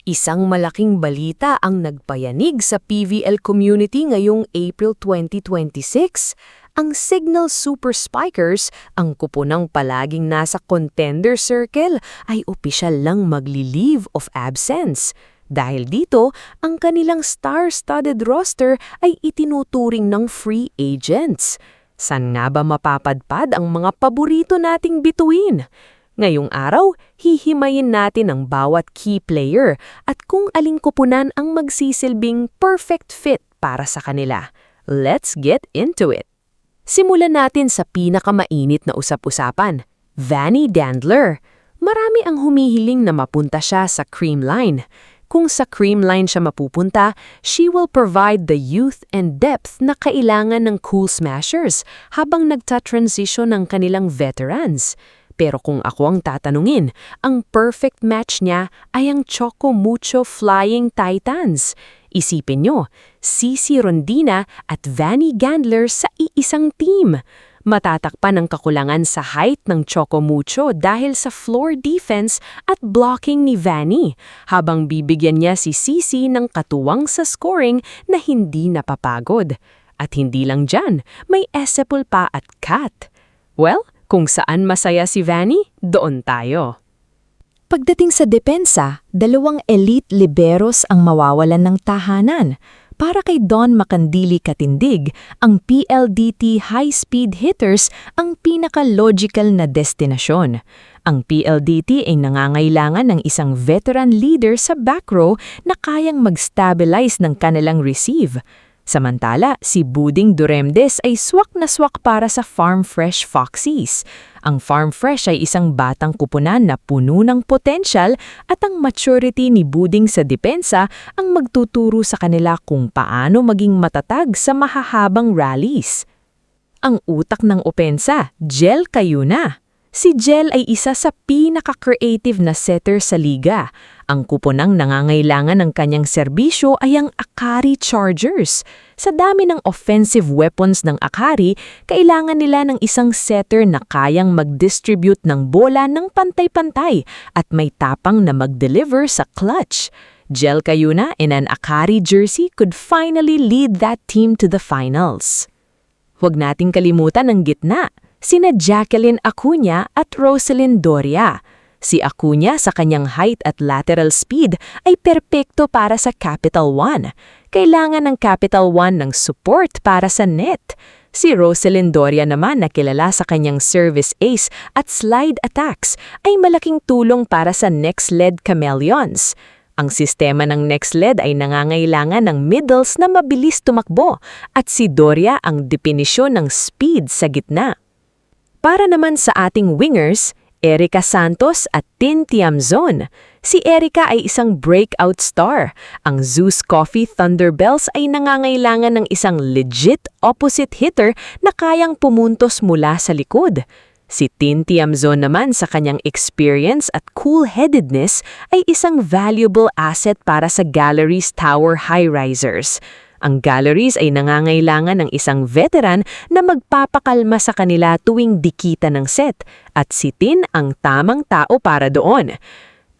Isang malaking balita ang nagpayanig sa PVL community ngayong April 2026. Ang Signal Super Spikers, ang kuponang palaging nasa contender circle, ay opisyal lang magli-leave of absence. Dahil dito, ang kanilang star-studded roster ay itinuturing ng free agents. San nga ba mapapadpad ang mga paborito nating bituin? Ngayong araw, hihimayin natin ang bawat key player at kung aling kupunan ang magsisilbing perfect fit para sa kanila. Let's get into it! Simulan natin sa pinakamainit na usap-usapan, Vanny Dandler. Marami ang humihiling na mapunta siya sa cream line. Kung sa cream line siya mapupunta, she will provide the youth and depth na kailangan ng Cool Smashers habang nagta-transition ng kanilang veterans. Pero kung ako ang tatanungin, ang perfect match niya ay ang Choco Mucho Flying Titans. Isipin nyo, Cici Rondina at Vanny Gandler sa iisang team. Matatakpan ang kakulangan sa height ng Choco Mucho dahil sa floor defense at blocking ni Vanny, habang bibigyan niya si Cici ng katuwang sa scoring na hindi napapagod. At hindi lang dyan, may Esepul pa at Kat. Well, kung saan masaya si Vanny, doon tayo. Pagdating sa depensa, dalawang elite liberos ang mawawalan ng tahanan. Para kay Don Makandili Katindig, ang PLDT high-speed hitters ang pinaka-logical na destinasyon. Ang PLDT ay nangangailangan ng isang veteran leader sa back row na kayang mag-stabilize ng kanilang receive. Samantala, si Buding Duremdes ay swak na swak para sa Farm Fresh Foxies. Ang Farm Fresh ay isang batang kupunan na puno ng potensyal at ang maturity ni Buding sa depensa ang magtuturo sa kanila kung paano maging matatag sa mahahabang rallies. Ang utak ng opensa, Jel Cayuna. Si Jel ay isa sa pinaka-creative na setter sa liga. Ang kuponang nangangailangan ng kanyang serbisyo ay ang Akari Chargers. Sa dami ng offensive weapons ng Akari, kailangan nila ng isang setter na kayang mag-distribute ng bola ng pantay-pantay at may tapang na mag-deliver sa clutch. Jel Cayuna in an Akari jersey could finally lead that team to the finals. Huwag nating kalimutan ang gitna. Sina Jacqueline Acuña at Roselyn Doria. Si Acuña sa kanyang height at lateral speed ay perpekto para sa Capital One. Kailangan ng Capital One ng support para sa net. Si Roselyn Doria naman na kilala sa kanyang service ace at slide attacks ay malaking tulong para sa next lead Chameleons. Ang sistema ng next lead ay nangangailangan ng middles na mabilis tumakbo at si Doria ang definisyon ng speed sa gitna. Para naman sa ating wingers, Erica Santos at Tin Tiamzon. Si Erica ay isang breakout star. Ang Zeus Coffee Thunderbells ay nangangailangan ng isang legit opposite hitter na kayang pumuntos mula sa likod. Si Tin Tiamzon naman sa kanyang experience at cool-headedness ay isang valuable asset para sa Galleries Tower High-Risers. Ang Galleries ay nangangailangan ng isang veteran na magpapakalma sa kanila tuwing dikita ng set at si Tin ang tamang tao para doon.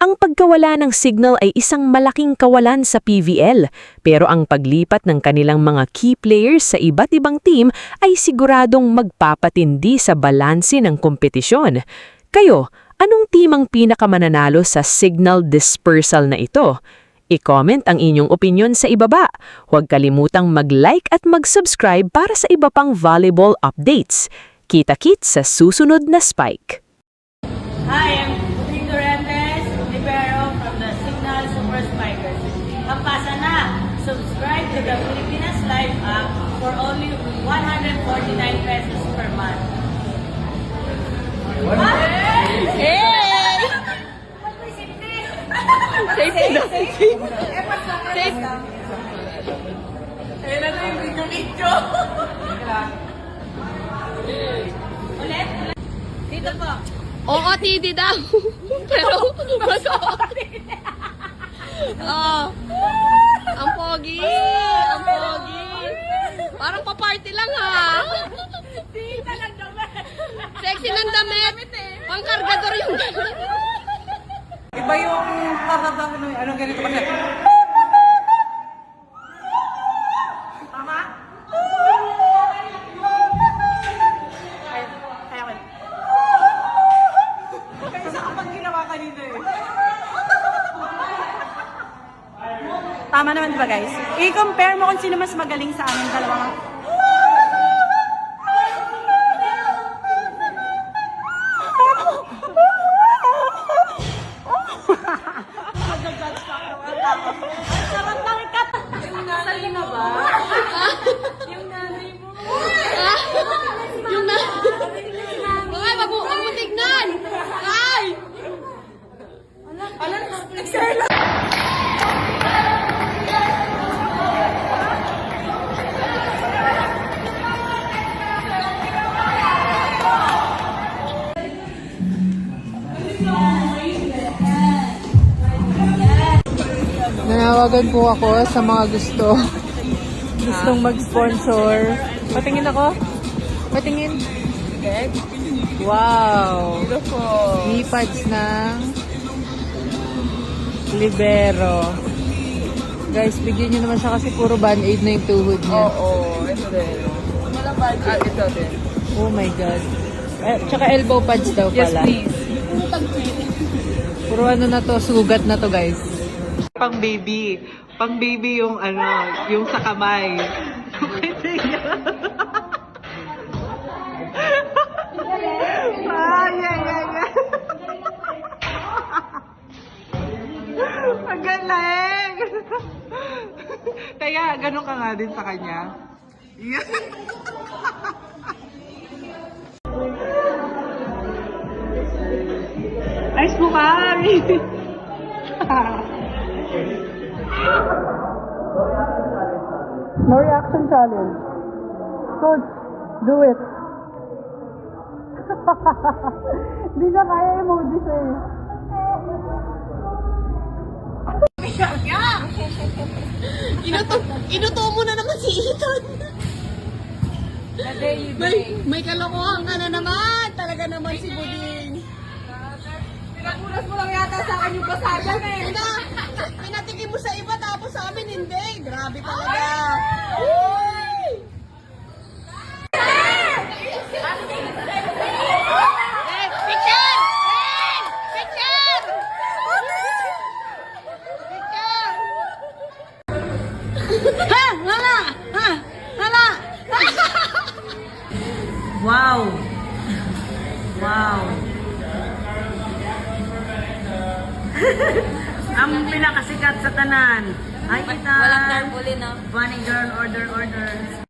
Ang pagkawala ng Signal ay isang malaking kawalan sa PVL, pero ang paglipat ng kanilang mga key players sa iba't ibang team ay siguradong magpapatindi sa balanse ng kompetisyon. Kayo, anong team ang pinakamananalo sa Signal dispersal na ito? I-comment ang inyong opinyon sa ibaba. Huwag kalimutang mag-like at mag-subscribe para sa iba pang volleyball updates. Kita-kits sa susunod na Spike. Hi, I'm Buding Duremdes, libero from the Signal Super Spikers. Pampasa na! Subscribe to the Pilipinas Live app for only 149 pesos per month. Hey! Safe na. Safe. Ayun na yung video. Ulit? Dito po. Oo, titi daw. Pero, mas ang pogi. Ang pogi. Parang pa-party lang ha. Tita ng damit. Sexy ng damit. Pang kargador yung Iba yung ano ganito kasi. Tama? Kaya ko. Kaya isa kapag ginawa kanina eh. Tama naman diba guys? I-compare mo kung sino mas magaling sa amin dalawa. Sarap lang ikat! Yung nanay na ba? Yung nanay mo. Yung na... Ay, wag mo tignan! Ay! Alam, nag-share lang! Nanawagan po ako sa mga gustong mag-sponsor. Patingin ako? Patingin. Wow! Beautiful! Knee-pads ng Libero. Guys, bigyan nyo naman siya kasi puro band-aid na yung tuhod niya. Ito din. Walang budget. Ito din. Oh my God. Tsaka elbow pads daw pala. please. Puro ano na to, sugat na to guys. Pang baby. Pang baby yung ano, yung sa kamay. Ang galing! Kaya, ganun ka nga din sa kanya. Ayos mo ka! No reaction challenge. Coach, do it. Hindi na kaya emojis eh. Inuto mo na naman si Ethan. May kalokohan ka na naman. Talaga naman si Buding. Pinagulas mo lang yata sa akin yung basagan eh. Pinatikim mo sa iba tapos sa amin hindi. Grabe talaga. Uy! Picture! Picture! Ha! Hala! Ha! Hala! Wow! Wow! Ang pinakasikat sa tanan. Ay, kita. Walang tarbulin, no? Funny girl, order.